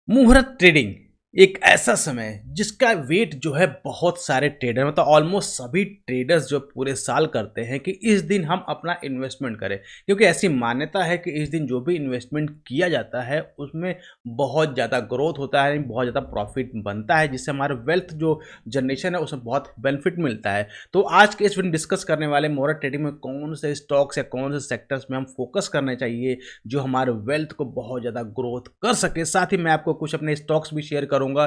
मुहूर्त ट्रेडिंग एक ऐसा समय है जिसका वेट जो है बहुत सारे ट्रेडर मतलब ऑलमोस्ट सभी ट्रेडर्स जो पूरे साल करते हैं कि इस दिन हम अपना इन्वेस्टमेंट करें, क्योंकि ऐसी मान्यता है कि इस दिन जो भी इन्वेस्टमेंट किया जाता है उसमें बहुत ज़्यादा ग्रोथ होता है, बहुत ज़्यादा प्रॉफिट बनता है, जिससे हमारा वेल्थ जो जनरेशन है उसमें बहुत बेनिफिट मिलता है। तो आज के इस वीडियो डिस्कस करने वाले मुहूर्त ट्रेडिंग में कौन से स्टॉक्स या कौन से सेक्टर्स में हम फोकस करना चाहिए जो हमारे वेल्थ को बहुत ज़्यादा ग्रोथ कर सके। साथ ही मैं आपको कुछ अपने स्टॉक्स भी शेयर करूंगा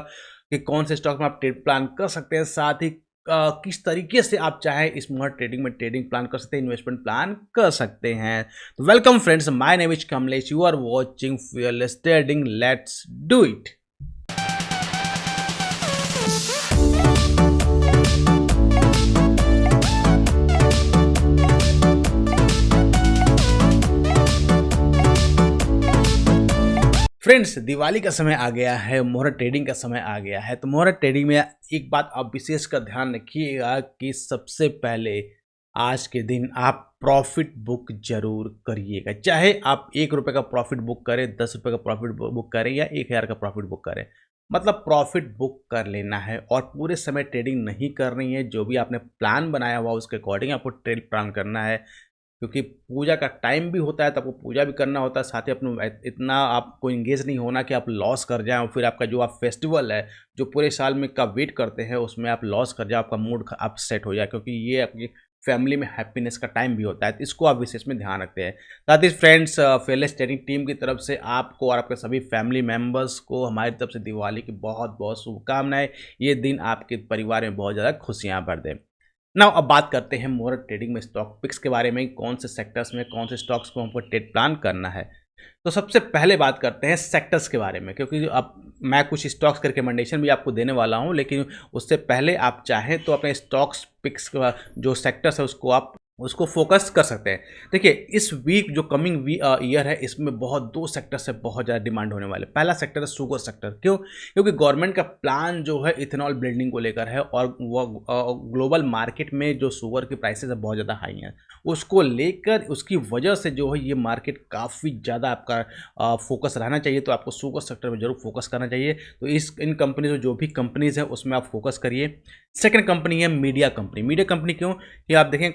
कि कौन से स्टॉक में आप ट्रेड प्लान कर सकते हैं, साथ ही किस तरीके से आप चाहे इस मुहूर्त ट्रेडिंग में ट्रेडिंग प्लान कर सकते हैं, इन्वेस्टमेंट प्लान कर सकते हैं। तो welcome friends, my name is Kamlesh, you are watching fearless trading, let's do it. Friends, Diwali का समय आ गया है, मुहूर्त ट्रेडिंग का समय आ गया है। तो मुहूर्त ट्रेडिंग में एक बात आप विशेष का ध्यान रखिएगा कि सबसे पहले आज के दिन आप प्रॉफिट बुक जरूर करिएगा। चाहे आप 1 रुपये का प्रॉफिट बुक करें, 10 रुपये का प्रॉफिट बुक करें या 1000 का प्रॉफिट बुक करें, मतलब प्रॉफिट बुक कर लेना है और पूरे समय ट्रेडिंग नहीं करनी है। जो भी आपने प्लान बनाया हुआ उसके अकॉर्डिंग आपको ट्रेड प्लान करना है, क्योंकि पूजा का टाइम भी होता है तो आपको पूजा भी करना होता है। साथ ही अपने इतना आपको इंगेज नहीं होना कि आप लॉस कर जाएं और फिर आपका जो आप फेस्टिवल है जो पूरे साल में का वेट करते हैं उसमें आप लॉस कर जाए, आपका मूड आप सेट हो जाए, क्योंकि ये आपकी फैमिली में हैप्पीनेस का टाइम भी होता है। तो इसको आप विशेष में ध्यान रखते हैं। साथ ही फ्रेंड्स, फेयरलेस ट्रेडिंग टीम की तरफ से आपको और आपके सभी फैमिली मेम्बर्स को हमारी तरफ से दिवाली की बहुत बहुत शुभकामनाएं। ये दिन आपके परिवार में बहुत ज़्यादा खुशियाँ भर दें। नाउ अब बात करते हैं मुहूर्त ट्रेडिंग में स्टॉक पिक्स के बारे में, कौन से सेक्टर्स में कौन से स्टॉक्स को हमको ट्रेड प्लान करना है। तो सबसे पहले बात करते हैं सेक्टर्स के बारे में, क्योंकि अब मैं कुछ स्टॉक्स के रिकमेंडेशन भी आपको देने वाला हूं, लेकिन उससे पहले आप चाहें तो अपने स्टॉक्स पिक्स का जो सेक्टर्स है उसको फोकस कर सकते हैं। देखिए, इस वीक जो कमिंग ईयर है इसमें बहुत दो सेक्टर से बहुत ज़्यादा डिमांड होने वाले। पहला सेक्टर है शुगर सेक्टर। क्यों? क्योंकि गवर्नमेंट का प्लान जो है इथेनॉल ब्लेंडिंग को लेकर है और वो ग्लोबल मार्केट में जो शुगर की प्राइसेस है बहुत ज़्यादा हाई हैं, उसको लेकर उसकी वजह से जो है ये मार्केट काफ़ी ज़्यादा आपका फोकस रहना चाहिए। तो आपको शुगर सेक्टर में जरूर फोकस करना चाहिए। तो इन कंपनीज जो भी कंपनीज हैं उसमें आप फोकस करिए। सेकेंड कंपनी है मीडिया कंपनी। मीडिया कंपनी क्यों? कि आप देखें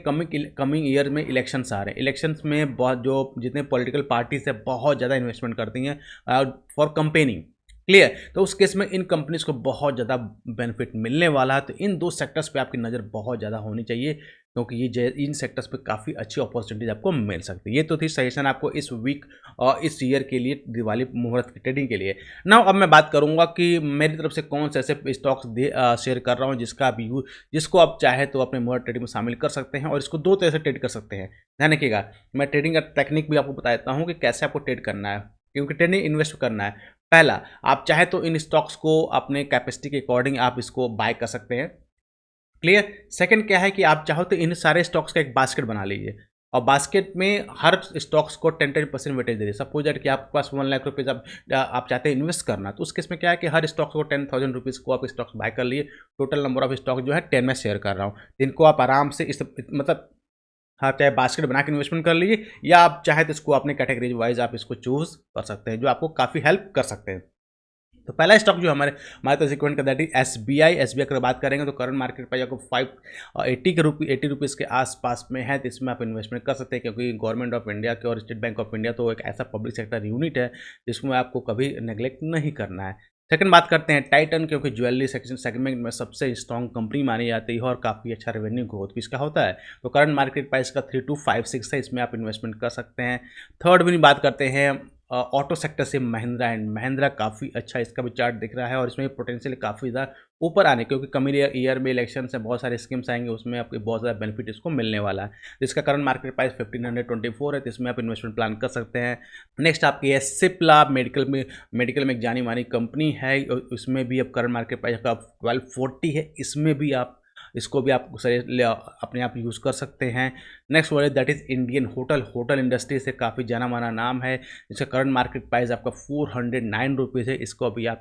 कमिंग ईयर में इलेक्शंस आ रहे हैं। इलेक्शंस में बहुत जो जितने पॉलिटिकल पार्टीज है बहुत ज़्यादा इन्वेस्टमेंट करती हैं फॉर कंपेनिंग। क्लियर? तो उस केस में इन कंपनीज को बहुत ज़्यादा बेनिफिट मिलने वाला है। तो इन दो सेक्टर्स पे आपकी नज़र बहुत ज़्यादा होनी चाहिए, क्योंकि ये इन सेक्टर्स पे काफ़ी अच्छी अपॉर्चुनिटीज आपको मिल सकती है। ये तो थी सजेशन आपको इस वीक और इस ईयर के लिए, दिवाली मुहूर्त की ट्रेडिंग के लिए। ना अब मैं बात करूंगा कि मेरी तरफ से कौन से ऐसे स्टॉक्स शेयर कर रहा हूँ जिसको आप चाहे तो अपने मुहूर्त ट्रेडिंग में शामिल कर सकते हैं, और इसको दो तरह से ट्रेड कर सकते हैं। ध्यान रखिएगा, मैं ट्रेडिंग का टेक्निक भी आपको बता देता हूँ कि कैसे आपको ट्रेड करना है, क्योंकि ट्रेडिंग इन्वेस्ट करना है। पहला, आप चाहे तो इन स्टॉक्स को अपने कैपेसिटी के अकॉर्डिंग आप इसको बाय कर सकते हैं। क्लियर? सेकंड क्या है कि आप चाहो तो इन सारे स्टॉक्स का एक बास्केट बना लीजिए और बास्केट में हर स्टॉक्स को 10% वेटेज दे दीजिए। सपोज दैट कि आपके पास 1 लाख रुपीज़ आप चाहते हैं इन्वेस्ट करना, तो उस केस में क्या है कि हर स्टॉक्स को 10,000 रुपीज़ को आप स्टॉक्स बाय कर लिए। टोटल नंबर ऑफ स्टॉक जो है 10 में शेयर कर रहा हूँ। इनको आप आराम से इस मतलब हाँ, चाहे बास्केट बना के इन्वेस्टमेंट कर लीजिए, या आप चाहे तो इसको अपने कैटेगरी वाइज आप इसको चूज कर सकते हैं, जो आपको काफ़ी हेल्प कर सकते हैं। तो पहला स्टॉक जो हमारे हमारे तो सिक्वेंट का that is S B I की बात करेंगे तो करंट मार्केट प्राइस आपको 80 रुपीज़ के आसपास में है। तो इसमें आप इन्वेस्टमेंट कर सकते हैं, क्योंकि गवर्नमेंट ऑफ इंडिया के और स्टेट बैंक ऑफ इंडिया तो एक ऐसा पब्लिक सेक्टर यूनिट है जिसमें आपको कभी नेग्लेक्ट नहीं करना है। सेकंड बात करते हैं टाइटन, क्योंकि ज्वेलरी सेगमेंट में सबसे स्ट्रॉन्ग कंपनी मानी जाती है और काफ़ी अच्छा रेवेन्यू ग्रोथ भी इसका होता है। तो करंट मार्केट प्राइस का 3256 है, इसमें आप इन्वेस्टमेंट कर सकते हैं। थर्ड भी बात करते हैं ऑटो सेक्टर से महिंद्रा एंड महिंद्रा, काफ़ी अच्छा इसका भी चार्ट दिख रहा है और इसमें पोटेंशियल काफ़ी ज़्यादा ऊपर आने, क्योंकि कमिंग ईयर में इलेक्शन से बहुत सारे स्कीम्स आएंगे, उसमें आपको बहुत ज़्यादा बेनिफिट इसको मिलने वाला है। इसका करंट मार्केट प्राइस 1524 है, तो इसमें आप इन्वेस्टमेंट प्लान कर सकते हैं। नेक्स्ट आपकी है सिप्ला, मेडिकल में एक जानी मानी कंपनी है, उसमें भी अब करंट मार्केट प्राइस आपका 1240 है, इसमें भी आप इसको भी आप अपने आप यूज़ कर सकते हैं। Next word that is Indian hotel industry से काफ़ी जाना माना नाम है, जिसका करंट मार्केट प्राइस आपका 409 रुपीज़ है, इसको अभी आप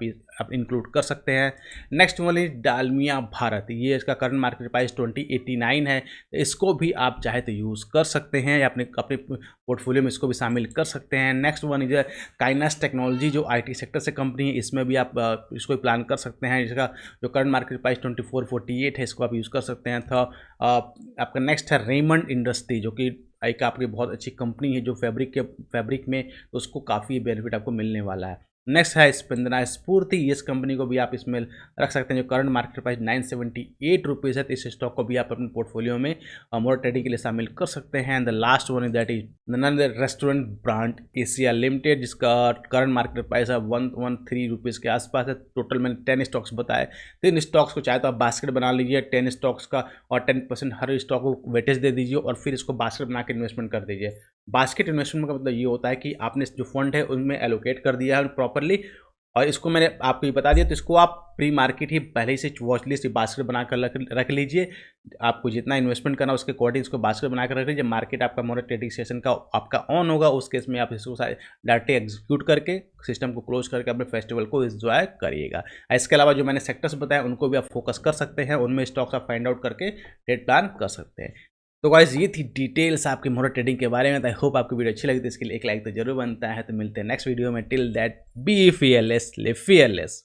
इंक्लूड कर सकते हैं। Next one is Dalmia Bharat, ये इसका करंट मार्केट प्राइस 2089 है, इसको भी आप चाहे तो यूज़ कर सकते हैं या अपने पोर्टफोलियो में इसको भी शामिल कर सकते हैं। नेक्स्ट वन इज काइनास टेक्नोलॉजी, जो IT सेक्टर से कंपनी है, इसमें भी आप इसको प्लान कर सकते हैं, जिसका जो करंट मार्केट प्राइस 2448 है, इसको आप यूज़ कर सकते हैं। तो आपका नेक्स्ट है रेमंड इंडस्ट्री, जो कि एक आपकी बहुत अच्छी कंपनी है जो फैब्रिक में, तो उसको काफ़ी बेनिफिट आपको मिलने वाला है। नेक्स्ट है स्पंदना स्फूर्ति, इस कंपनी को भी आप इसमें रख सकते हैं, जो करंट मार्केट प्राइस 978 रुपीज़ है, तो इस स्टॉक को भी आप अपने पोर्टफोलियो में मोर ट्रेडिंग के लिए शामिल कर सकते हैं। And the last one is that is Nandan restaurant brand Asia limited, जिसका करंट मार्केट प्राइस है 113 रुपीज़ के आसपास है। टोटल मैंने 10 स्टॉक्स बताए, तो इन स्टॉक्स को चाहे तो आप बास्केट बना लीजिए 10 स्टॉक्स का, और 10% हर स्टॉक को वेटेज दे दीजिए और फिर इसको बास्केट बना के इन्वेस्टमेंट कर दीजिए। बास्केट इन्वेस्टमेंट का मतलब ये होता है कि आपने जो फंड है उनमें एलोकेट कर दिया है प्रॉपरली, और इसको मैंने आपको ये बता दिया, तो इसको आप प्री मार्केट ही पहले ही से वॉच लिस्ट बास्केट बनाकर रख लीजिए। आपको जितना इन्वेस्टमेंट करना उसके अकॉर्डिंग इसको बास्केट बनाकर रख लीजिए। मार्केट आपका मोर ट्रेडिंग सेशन का आपका ऑन होगा, उस केस में आप इसको डायरेक्टली एग्जीक्यूट करके सिस्टम को क्लोज करके अपने फेस्टिवल को एंजॉय करिएगा। इसके अलावा जो मैंने सेक्टर्स बताए उनको भी आप फोकस कर सकते हैं, उनमें स्टॉक्स आप फाइंड आउट करके ट्रेड प्लान कर सकते हैं। तो गाइस ये थी डिटेल्स आपकी मोर ट्रेडिंग के बारे में। आई होप आपको वीडियो अच्छी लगी, तो इसके लिए एक लाइक तो जरूर बनता है। तो मिलते हैं नेक्स्ट वीडियो में, till that be fearless, live fearless.